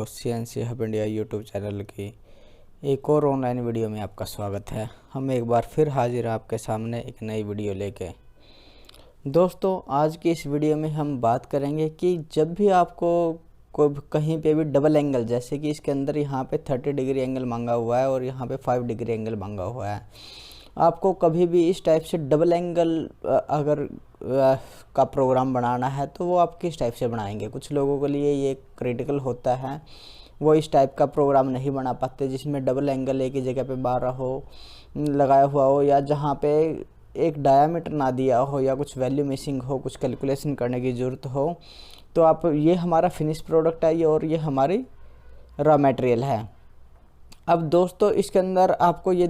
दोस्तों, CNC hub India YouTube channel की एक और ऑनलाइन वीडियो में आपका स्वागत है। हम एक बार फिर हाजिर हैं आपके सामने एक नई वीडियो लेके। दोस्तों, आज की इस वीडियो में हम बात करेंगे कि जब भी आपको कोई कहीं पे भी डबल एंगल, जैसे कि इसके अंदर यहाँ पे 30 डिग्री एंगल मांगा हुआ है और यहाँ पे 5 डिग्री एंगल मांगा हुआ है, आपको कभी भी इस टाइप से डबल एंगल अगर का प्रोग्राम बनाना है तो वो आप किस टाइप से बनाएंगे। कुछ लोगों के लिए ये क्रिटिकल होता है, वो इस टाइप का प्रोग्राम नहीं बना पाते जिसमें डबल एंगल एक ही जगह पे बारह हो लगाया हुआ हो, या जहाँ पे एक डायामीटर ना दिया हो, या कुछ वैल्यू मिसिंग हो, कुछ कैलकुलेशन करने की ज़रूरत हो। तो आप ये हमारा फिनिश प्रोडक्ट है ये, और ये हमारी रॉ मटेरियल है। अब दोस्तों, इसके अंदर आपको ये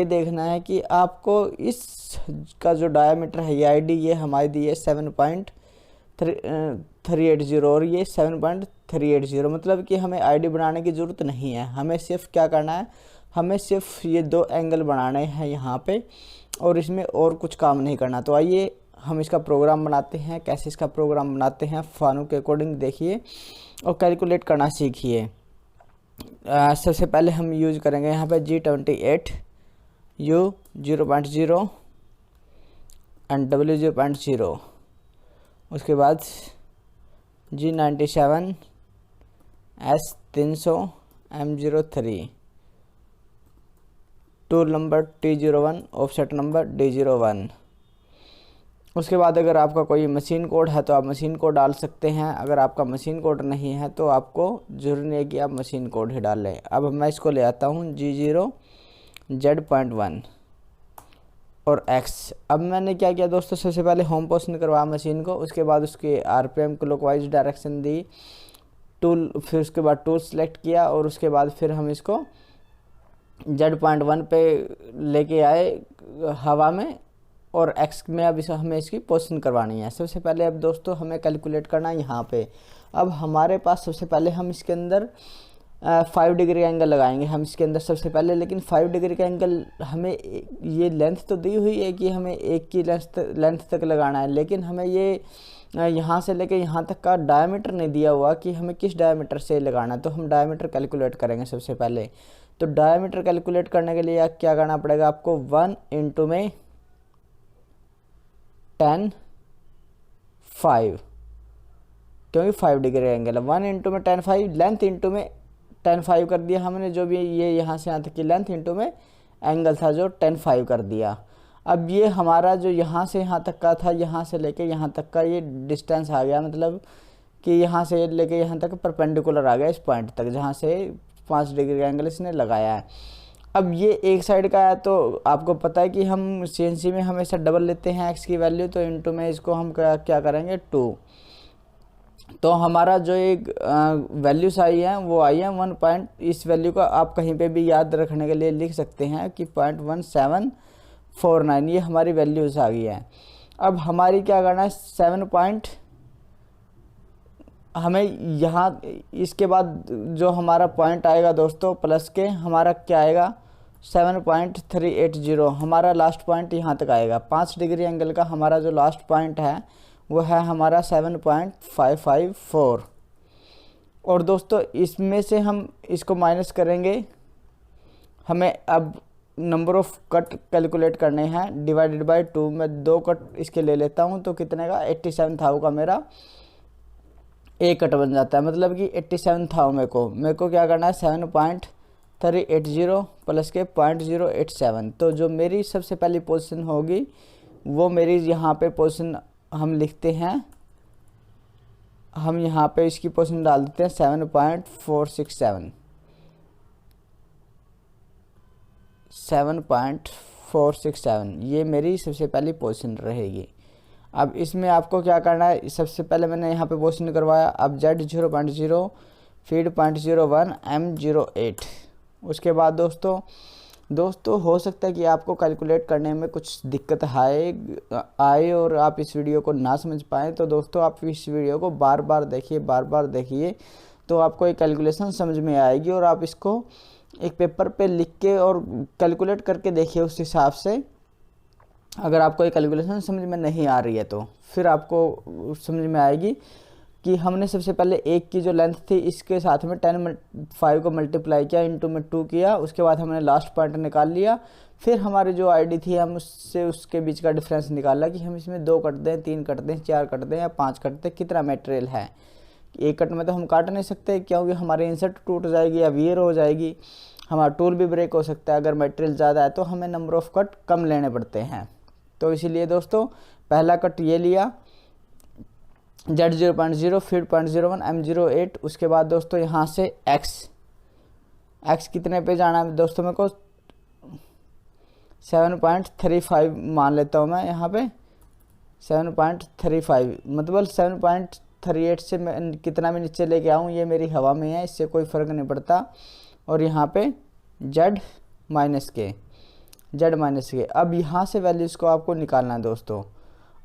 देखना है कि आपको इसका जो डायामीटर है, ये आईडी ये हमारी दी है 7.380 और ये 7.380, मतलब कि हमें आईडी बनाने की ज़रूरत नहीं है। हमें सिर्फ क्या करना है, हमें सिर्फ ये दो एंगल बनाने हैं यहाँ पे, और इसमें और कुछ काम नहीं करना। तो आइए हम इसका प्रोग्राम बनाते हैं। कैसे इसका प्रोग्राम बनाते हैं फानू के अकॉर्डिंग देखिए और कैलकुलेट करना सीखिए। सबसे पहले हम यूज करेंगे यहाँ पे G28 U 0.0 एंड W 0.0, उसके बाद G97 S 300 M03, tool number T01, offset number D01। उसके बाद अगर आपका कोई मशीन कोड है तो आप मशीन कोड डाल सकते हैं। अगर आपका मशीन कोड नहीं है तो आपको जरूरी नहीं है कि आप मशीन कोड ही डाल लें। अब मैं इसको ले आता हूँ G0 Z.1 और X। अब मैंने क्या किया दोस्तों, सबसे पहले होम पोजिशन करवाया मशीन को, उसके बाद उसके RPM क्लॉकवाइज डायरेक्शन दी, टूल, फिर उसके बाद टूल सेलेक्ट किया, और उसके बाद फिर हम इसको Z.1 पे लेके आए हवा में, और X में अब हमें इसकी पोजीशन करवानी है। सबसे पहले अब दोस्तों हमें कैलकुलेट करना है यहाँ पे। अब हमारे पास सबसे पहले हम इसके अंदर 5 डिग्री एंगल लगाएंगे हम इसके अंदर सबसे पहले। लेकिन 5 डिग्री का एंगल हमें, ये लेंथ तो दी हुई है कि हमें एक की लेंथ तक लगाना है, लेकिन हमें ये यहाँ से लेके यहाँ तक का डायमीटर नहीं दिया हुआ कि हमें किस डायमीटर से लगाना है। तो हम डायमीटर कैलकुलेट करेंगे सबसे पहले। तो डायमीटर कैलकुलेट करने के लिए क्या करना पड़ेगा आपको, 1 इंटू में 10 5, क्योंकि 5 डिग्री एंगल है। 1 इंटू में 10 5, लेंथ इंटू में 10 5 कर दिया हमने, जो भी ये यहाँ से यहाँ तक की लेंथ इंटू में एंगल था जो 10 5 कर दिया। अब ये हमारा जो यहाँ से यहाँ तक का था, यहाँ से लेके यहाँ तक का ये डिस्टेंस आ गया, मतलब कि यहाँ से लेके यहाँ तक परपेंडिकुलर आ गया इस पॉइंट तक जहाँ से 5 डिग्री एंगल इसने लगाया है। अब ये एक साइड का है, तो आपको पता है कि हम CNC में हमेशा डबल लेते हैं X की वैल्यू, तो इंटू में इसको हम क्या करेंगे 2। तो हमारा जो एक वैल्यूज आई है वो आई है 1 पॉइंट, इस वैल्यू का आप कहीं पे भी याद रखने के लिए लिख सकते हैं कि 0.1749, ये हमारी वैल्यूज आ गई है। अब हमारी क्या करना है, 7 पॉइंट, हमें यहाँ इसके बाद जो हमारा पॉइंट आएगा दोस्तों प्लस के, हमारा क्या आएगा 7.380, हमारा लास्ट पॉइंट यहाँ तक आएगा। 5 डिग्री एंगल का हमारा जो लास्ट पॉइंट है वो है हमारा 7.554। और दोस्तों इसमें से हम इसको माइनस करेंगे, हमें अब नंबर ऑफ कट कैलकुलेट करने हैं, डिवाइडेड बाय 2 में 2 कट इसके ले लेता हूँ, तो कितने का 87 था का मेरा एक कट बन जाता है, मतलब कि 87 था। मेरे को क्या करना है 7.380 प्लस के 0.087। तो जो मेरी सबसे पहली पोजीशन होगी वो मेरी यहाँ पे पोजीशन हम लिखते हैं, हम यहाँ पे इसकी पोजीशन डाल देते हैं 7.467, ये मेरी सबसे पहली पोजीशन रहेगी। अब इसमें आपको क्या करना है, सबसे पहले मैंने यहाँ पे पोजीशन करवाया, अब Z0.0 फीड 0.01 M08। उसके बाद दोस्तों हो सकता है कि आपको कैलकुलेट करने में कुछ दिक्कत आए और आप इस वीडियो को ना समझ पाएँ। तो दोस्तों आप इस वीडियो को बार बार देखिए, तो आपको एक कैलकुलेशन समझ में आएगी, और आप इसको एक पेपर पे लिख के और कैलकुलेट करके देखिए उस हिसाब से, अगर आपको ये कैलकुलेशन समझ में नहीं आ रही है तो फिर आपको समझ में आएगी कि हमने सबसे पहले एक की जो लेंथ थी इसके साथ में 5 को मल्टीप्लाई किया, इंटू में 2 किया, उसके बाद हमने लास्ट पॉइंट निकाल लिया। फिर हमारी जो आईडी थी हम उससे उसके बीच का डिफरेंस निकाला कि हम इसमें 2 कट दें, 3 कट दें, 4 कट दें या 5 कट दें, कितना मटेरियल है। एक कट में तो हम काट नहीं सकते क्योंकि हमारी इंसर्ट टूट जाएगी या वियर हो जाएगी, हमारा टूल भी ब्रेक हो सकता है। अगर मटेरियल ज़्यादा है तो हमें नंबर ऑफ़ कट कम लेने पड़ते हैं। तो इसीलिए दोस्तों पहला कट ये लिया Z0.0, फिर 0.01, M08। उसके बाद दोस्तों यहाँ से X कितने पे जाना है दोस्तों, मेरे को 7.35 मान लेता हूँ मैं यहाँ पे 7.35, मतलब 7.38 से मैं कितना भी नीचे लेके आऊँ ये मेरी हवा में है, इससे कोई फ़र्क नहीं पड़ता। और यहाँ पे Z माइनस के अब यहाँ से वैल्यूज़ को आपको निकालना है दोस्तों।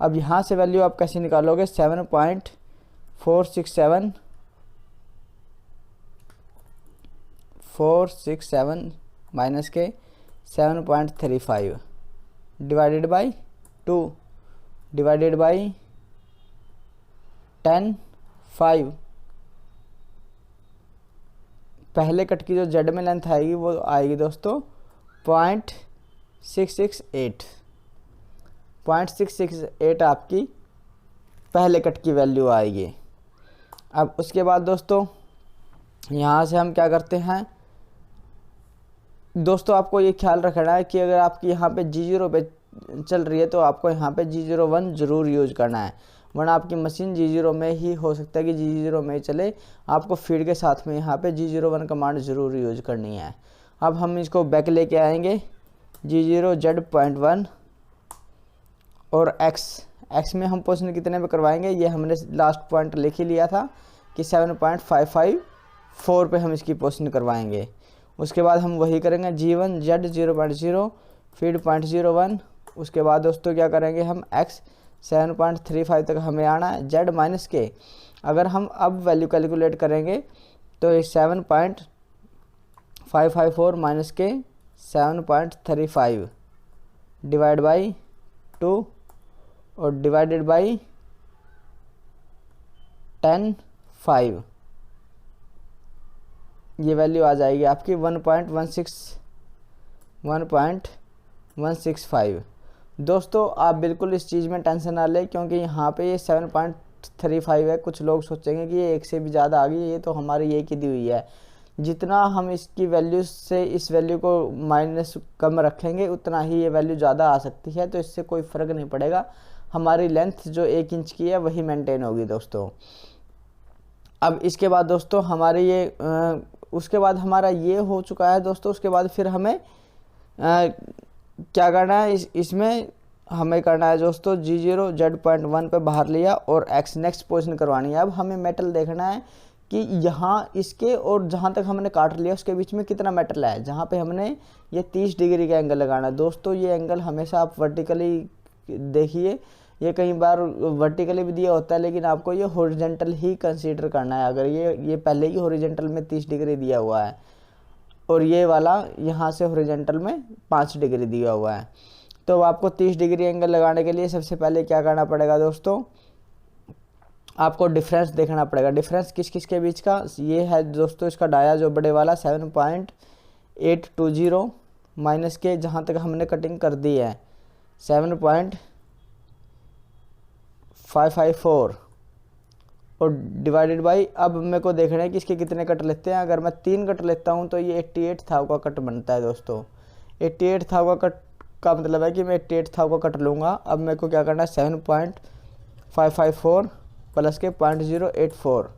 अब यहाँ से वैल्यू आप कैसे निकालोगे, 7.467 माइनस के 7.35 डिवाइडेड बाई 2 डिवाइडेड बाई 10/5। पहले कट की जो जेड में लेंथ आएगी वो आएगी दोस्तों 0.668 आपकी पहले कट की वैल्यू आएगी। अब उसके बाद दोस्तों यहाँ से हम क्या करते हैं दोस्तों, आपको ये ख्याल रखना है कि अगर आपकी यहाँ पे G0 पे चल रही है तो आपको यहाँ पे G01 ज़रूर यूज करना है, वरना आपकी मशीन G0 में ही हो सकता है कि G0 में ही चले। आपको फीड के साथ में यहाँ पे G01 कमांड ज़रूर यूज करनी है। अब हम इसको बैक लेके आएंगे, G0 Z.1 और X में हम पोजीशन कितने पे करवाएंगे, ये हमने लास्ट पॉइंट लिख ही लिया था कि 7.554 पे हम इसकी पोजीशन करवाएंगे। उसके बाद हम वही करेंगे G1 Z 0.0 फीड 0.01। उसके बाद दोस्तों क्या करेंगे हम X 7.35 तक हमें आना है। Z माइनस के अगर हम अब वैल्यू कैलकुलेट करेंगे तो ये 7.554 माइनस के 7.35 डिवाइड बाई 2 और डिवाइडेड बाई 10/5, ये वैल्यू आ जाएगी आपकी 1.165। दोस्तों आप बिल्कुल इस चीज़ में टेंशन ना लें क्योंकि यहाँ पे ये 7.35 है। कुछ लोग सोचेंगे कि ये एक से भी ज़्यादा आ गई, ये तो हमारी ये की दी हुई है। जितना हम इसकी वैल्यू से इस वैल्यू को माइनस कम रखेंगे उतना ही ये वैल्यू ज़्यादा आ सकती है, तो इससे कोई फ़र्क नहीं पड़ेगा। हमारी लेंथ जो 1 इंच की है वही मेंटेन होगी दोस्तों। अब इसके बाद दोस्तों हमारे ये उसके बाद हमारा ये हो चुका है दोस्तों। उसके बाद फिर हमें क्या करना है, इसमें हमें करना है दोस्तों G0 Z.1 पे बाहर लिया और X नेक्स्ट पोजीशन करवानी है। अब हमें मेटल देखना है कि यहाँ इसके और जहाँ तक हमने काट लिया उसके बीच में कितना मेटल है, जहाँ पे हमने ये 30 डिग्री का एंगल लगाना है। दोस्तों ये एंगल हमेशा आप वर्टिकली देखिए, ये कई बार वर्टिकली भी दिया होता है लेकिन आपको ये हॉरिजॉन्टल ही कंसीडर करना है। अगर ये पहले ही हॉरिजॉन्टल में 30 डिग्री दिया हुआ है और ये वाला यहाँ से हॉरिजॉन्टल में 5 डिग्री दिया हुआ है, तो आपको 30 डिग्री एंगल लगाने के लिए सबसे पहले क्या करना पड़ेगा दोस्तों, आपको डिफरेंस देखना पड़ेगा। डिफरेंस किस किस के बीच का, ये है दोस्तों इसका डाया जो बड़े वाला 7.820 माइनस के जहाँ तक हमने कटिंग कर दी है 7.554 और डिवाइडेड बाई, अब मेरे को देखना है कि इसके कितने कट लेते हैं। अगर मैं 3 कट लेता हूँ तो ये 88,000 का कट बनता है दोस्तों। 88,000 का कट का मतलब है कि मैं 88,000 का कट लूँगा। अब मेरे को क्या करना है 7.554 प्लस के 0.084,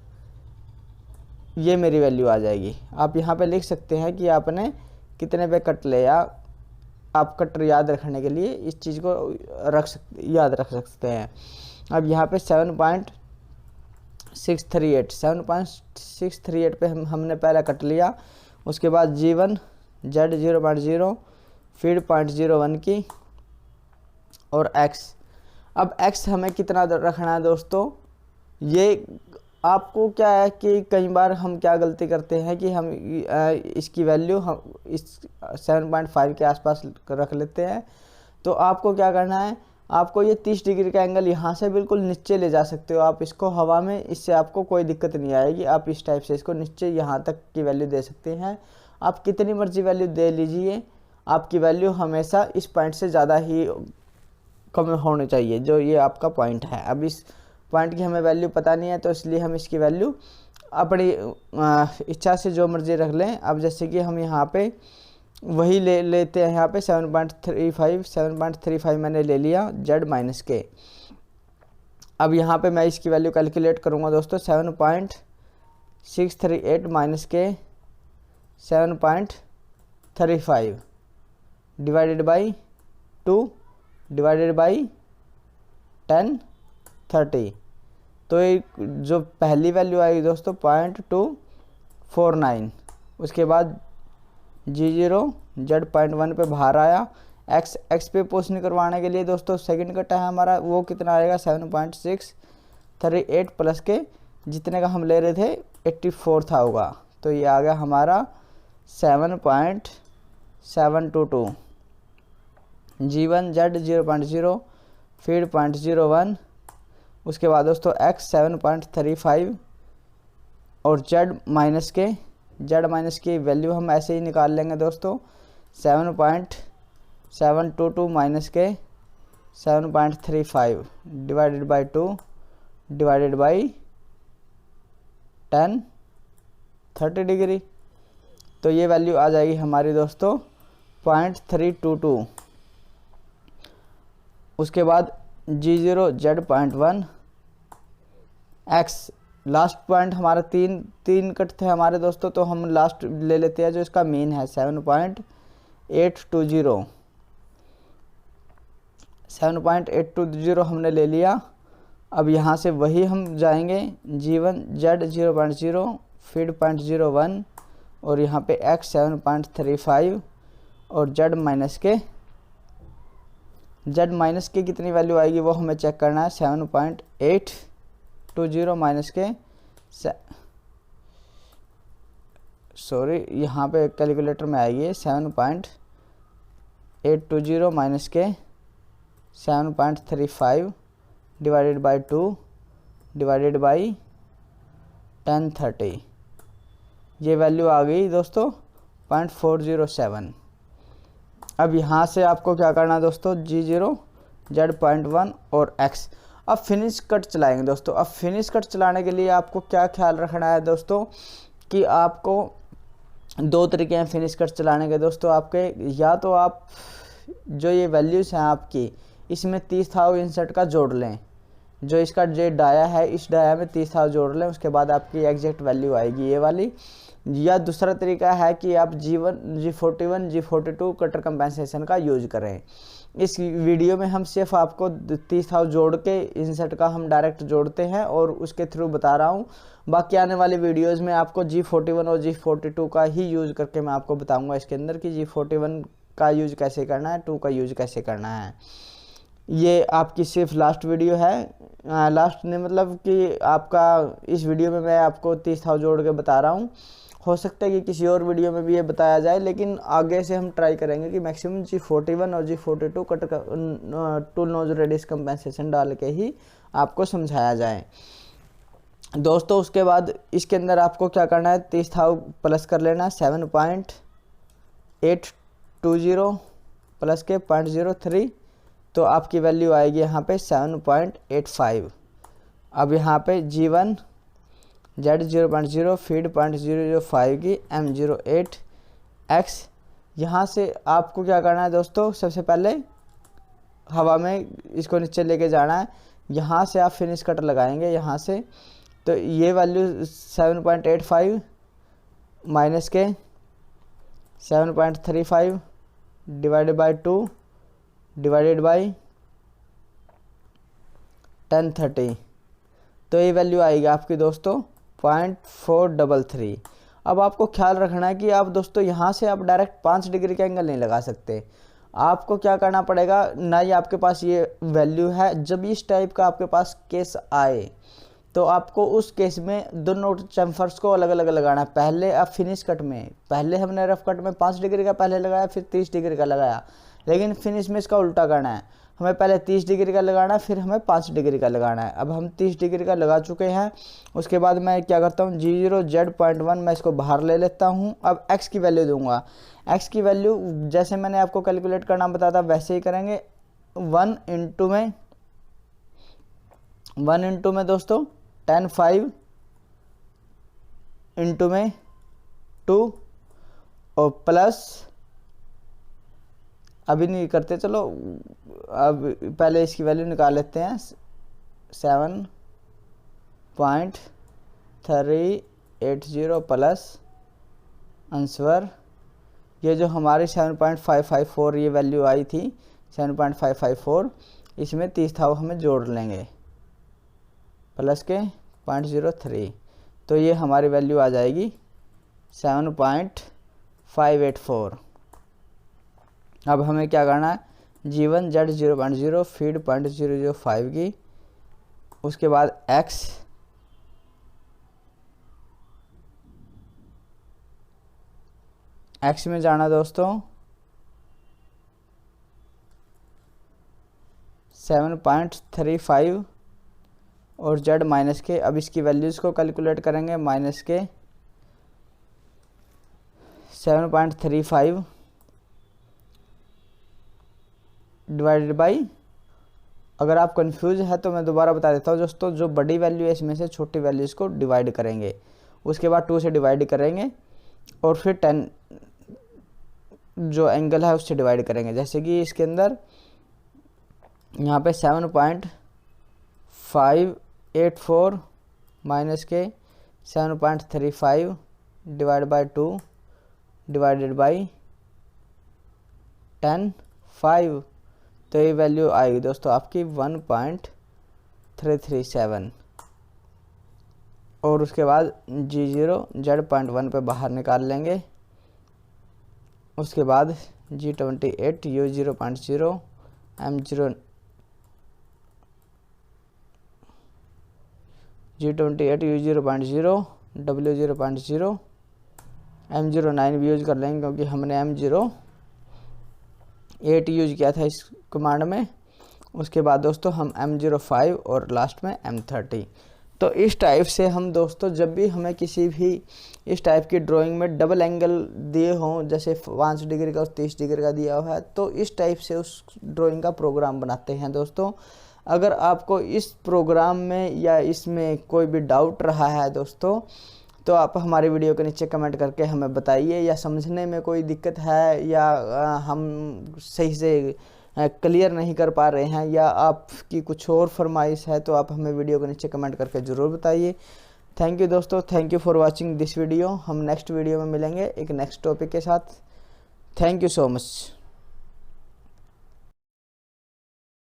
ये मेरी वैल्यू आ जाएगी। आप यहाँ पे लिख सकते हैं कि आपने कितने पे कट लिया। आप कट याद रखने के लिए इस चीज़ को याद रख सकते हैं। अब यहाँ पे 7.638 पे हमने पहला कट लिया। उसके बाद G1 Z 0.0 फीड 0.01 की और X। अब X हमें कितना रखना है दोस्तों, ये आपको क्या है कि कई बार हम क्या गलती करते हैं कि हम इसकी वैल्यू हम इस 7.5 के आसपास रख लेते हैं, तो आपको क्या करना है, आपको ये 30 डिग्री का एंगल यहाँ से बिल्कुल नीचे ले जा सकते हो आप इसको हवा में, इससे आपको कोई दिक्कत नहीं आएगी। आप इस टाइप से इसको नीचे यहाँ तक की वैल्यू दे सकते हैं। आप कितनी मर्जी वैल्यू दे लीजिए, आपकी वैल्यू हमेशा इस पॉइंट से ज़्यादा ही कम होनी चाहिए, जो ये आपका पॉइंट है। अब इस पॉइंट की हमें वैल्यू पता नहीं है, तो इसलिए हम इसकी वैल्यू अपनी इच्छा से जो मर्जी रख लें। अब जैसे कि हम यहाँ पे वही लेते हैं, यहाँ पे 7.35 मैंने ले लिया जेड माइनस के। अब यहाँ पे मैं इसकी वैल्यू कैलकुलेट करूँगा दोस्तों, 7.638 माइनस के 7.35 डिवाइडेड बाई 2 डिवाइडेड बाई 1030। तो ये जो पहली वैल्यू आई दोस्तों 0.249, उसके बाद G0 Z 0.1 पे बाहर आया। एक्स पे पोस्ट करवाने के लिए दोस्तों सेकंड कट है हमारा, वो कितना आएगा 7.638 प्लस के जितने का हम ले रहे थे 84 था होगा, तो ये आ गया हमारा 7.722। G1 Z 0.0 फीड 0.01, उसके बाद दोस्तों X 7.35 और Z माइनस की वैल्यू हम ऐसे ही निकाल लेंगे दोस्तों, 7.722 माइनस के 7.35 divided by 2 divided by 1030 degree. तो ये वैल्यू आ जाएगी हमारी दोस्तों 0.322। उसके बाद G0 Z 0.1 X last point हमारा तीन कट थे हमारे दोस्तों, तो हम लास्ट ले लेते हैं जो इसका मीन है 7.820 हमने ले लिया। अब यहाँ से वही हम जाएंगे G1 Z 0.0 फीड 0.01 और यहाँ पे X 7.35 और Z माइनस के कितनी वैल्यू आएगी वो हमें चेक करना है। 7.820 माइनस के यहाँ पे कैलकुलेटर में आएगी 7.820 माइनस के 7.35 डिवाइडेड बाई 2 डिवाइडेड बाई 1030। ये वैल्यू आ गई दोस्तों 0.407। अब यहाँ से आपको क्या करना है दोस्तों, G0 Z 0.1 और X। अब फिनिश कट चलाएंगे दोस्तों। अब फिनिश कट चलाने के लिए आपको क्या ख्याल रखना है दोस्तों कि आपको दो तरीके हैं फिनिश कट चलाने के दोस्तों आपके। या तो आप जो ये वैल्यूज़ हैं आपकी इसमें 30,000 इंसर्ट का जोड़ लें, जो इसका जो डाया है इस डाया में 30,000 जोड़ लें, उसके बाद आपकी एग्जैक्ट वैल्यू आएगी ये वाली। या दूसरा तरीका है कि आप G1 G41 G42 cutter compensation का यूज करें। इस वीडियो में हम सिर्फ आपको 30,000 जोड़ के इंसर्ट का हम डायरेक्ट जोड़ते हैं और उसके थ्रू बता रहा हूँ। बाकी आने वाली वीडियोस में आपको G41 और G42 का ही यूज़ करके मैं आपको बताऊँगा इसके अंदर कि G41 का यूज कैसे करना है, 2 का यूज कैसे करना है। ये आपकी सिर्फ लास्ट वीडियो है, लास्ट ने मतलब कि आपका इस वीडियो में मैं आपको 30,000 जोड़ के बता रहा हूँ। हो सकता है कि किसी और वीडियो में भी ये बताया जाए, लेकिन आगे से हम ट्राई करेंगे कि मैक्सिमम G41 और G42 cut tool nose radius compensation डाल के ही आपको समझाया जाए दोस्तों। उसके बाद इसके अंदर आपको क्या करना है, 30,000 प्लस कर लेना 7.820 प्लस के 0.03, तो आपकी वैल्यू आएगी यहाँ पे 7.85। अब यहाँ पे G1 Z 0.0 फीड 0.005 की M08 X। यहाँ से आपको क्या करना है दोस्तों, सबसे पहले हवा में इसको नीचे लेके जाना है। यहाँ से आप फिनिश कट लगाएंगे यहाँ से, तो ये वैल्यू 7.85 माइनस के 7.35 डिवाइडेड बाई 2 डिवाइडेड बाई 1030, तो ये वैल्यू आएगी आपकी दोस्तों 0.433। अब आपको ख्याल रखना है कि आप दोस्तों यहाँ से आप डायरेक्ट 5 डिग्री का एंगल नहीं लगा सकते। आपको क्या करना पड़ेगा, ना ही आपके पास ये वैल्यू है, जब इस टाइप का आपके पास केस आए तो आपको उस केस में दोनों चैम्फर्स को अलग अलग लगाना है। पहले आप फिनिश कट में, पहले हमने रफ कट में 5 डिग्री का पहले लगाया, फिर 30 डिग्री का लगाया। लेकिन फिनिश में इसका उल्टा करना है, हमें पहले 30 डिग्री का लगाना है, फिर हमें 5 डिग्री का लगाना है। अब हम 30 डिग्री का लगा चुके हैं। उसके बाद मैं क्या करता हूँ, G0Z.1 मैं इसको बाहर ले लेता हूँ। अब x की वैल्यू दूंगा। x की वैल्यू जैसे मैंने आपको कैलकुलेट करना बताया था वैसे ही करेंगे। 1 इंटू में दोस्तों 10 5 इंटू में 2 और प्लस, अभी नहीं करते, चलो अब पहले इसकी वैल्यू निकाल लेते हैं। 7.380 प्लस आंसर, ये जो हमारी 7.554 ये वैल्यू आई थी 7.554, इसमें 30 था वो हमें जोड़ लेंगे प्लस के 0.03, तो ये हमारी वैल्यू आ जाएगी 7.584। अब हमें क्या करना है, G1Z 0.0 फीड 0.005 की, उसके बाद x में जाना दोस्तों 7.35 और Z माइनस के। अब इसकी वैल्यूज़ को कैलकुलेट करेंगे, माइनस के 7.35 डिवाइडेड बाई, अगर आप कंफ्यूज है तो मैं दोबारा बता देता हूँ दोस्तों, जो बड़ी वैल्यू है इसमें से छोटी वैल्यूज़ को डिवाइड करेंगे, उसके बाद 2 से डिवाइड करेंगे और फिर 10 जो एंगल है उससे डिवाइड करेंगे। जैसे कि इसके अंदर यहाँ पे 7.584 माइनस के 7.35 डिवाइड बाई 2 डिवाइडेड बाई 10 5, तो ये वैल्यू आएगी दोस्तों आपकी 1.337। और उसके बाद G0Z.1 पे बाहर निकाल लेंगे। उसके बाद G28 U0.0 M0 G28 U0.0 W0.0 M09 भी यूज कर लेंगे क्योंकि हमने M08 यूज किया था इस कमांड में। उसके बाद दोस्तों हम M05 और लास्ट में M30। तो इस टाइप से हम दोस्तों जब भी हमें किसी भी इस टाइप की ड्राइंग में डबल एंगल दिए हों, जैसे 5 डिग्री का और 30 डिग्री का दिया हुआ है, तो इस टाइप से उस ड्राइंग का प्रोग्राम बनाते हैं दोस्तों। अगर आपको इस प्रोग्राम में या इसमें कोई भी डाउट रहा है दोस्तों, तो आप हमारी वीडियो के नीचे कमेंट करके हमें बताइए, या समझने में कोई दिक्कत है या हम सही से क्लियर नहीं कर पा रहे हैं या आपकी कुछ और फरमाइश है, तो आप हमें वीडियो के नीचे कमेंट करके ज़रूर बताइए। थैंक यू दोस्तों, thank you for watching this video. हम नेक्स्ट वीडियो में मिलेंगे एक नेक्स्ट टॉपिक के साथ। Thank you so much.